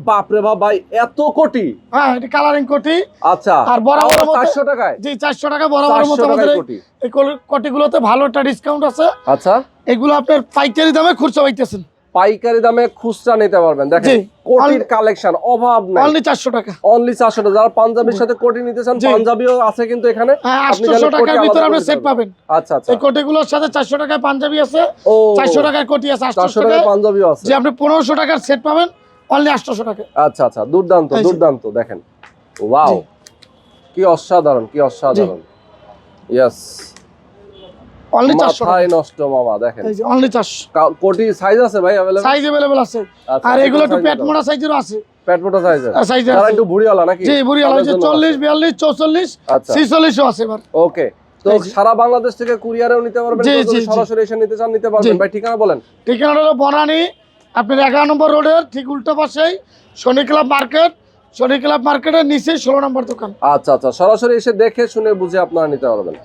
বাপরে বাপ ভাই, এত কোটি! হ্যাঁ, এটা কালারিং কোটি। আচ্ছা, আর বরাবর 400 টাকায়? জি, 400 টাকা বরাবরের মতো আমাদের এই কোটিগুলোতে ভালো একটা ডিসকাউন্ট আছে। আচ্ছা, এগুলো আপনার পাইকারি দামে খুচরা পাইতেছেন। পাইকারি দামে খুচরা নিতে পারবেন। দেখেন কোটির কালেকশন অভাব নাই। অনলি 400 টাকা। অনলি 400 টাকা। যারা পাঞ্জাবির সাথে কোটি নিতে চান, পাঞ্জাবিও আছে কিন্তু এখানে। 800 টাকার ভিতরে আপনি সেট পাবেন। আচ্ছা আচ্ছা, এই কোটিগুলোর সাথে 400 টাকায় পাঞ্জাবি আছে, 400 টাকার কোটি আছে, 800 টাকায় পাঞ্জাবিও আছে। যে আপনি 1500 টাকার সেট পাবেন অনলি 800 টাকা। আচ্ছা আচ্ছা, দুর্দান্ত দুর্দান্ত। দেখেন, ওয়াও, কি অসাধারণ, কি অসাধারণ। ইয়েস, অনলি 400 টাকা নষ্ট মামা। দেখেন এই যে অনলি 400। কোটি সাইজ আছে ভাই अवेलेबल? সাইজ अवेलेबल আছে। আর এগুলো একটু পেট মোটা সাইজেরও আছে। পেট মোটা সাইজের? সাইজ তারা একটু ভুড়িওয়ালা নাকি? জি, ভুড়িওয়ালা, যে 40 42 44 46 ও আছে এবার। ওকে, তো সারা বাংলাদেশ থেকে কুরিয়ারেও নিতে পারবেন, যদি সরাসরি এসে নিতে চান নিতে পারবেন। ভাই ঠিকানা বলেন। ঠিকানাটা হলো বনানী, আপনার 11 নম্বর রোডের ঠিক উল্টো পাশেই শনি ক্লাব মার্কেট। শনি ক্লাব মার্কেটের নিচে 16 নম্বর দোকান। আচ্ছা আচ্ছা, সরাসরি এসে দেখে শুনে বুঝে আপনারা নিতে পারবেন।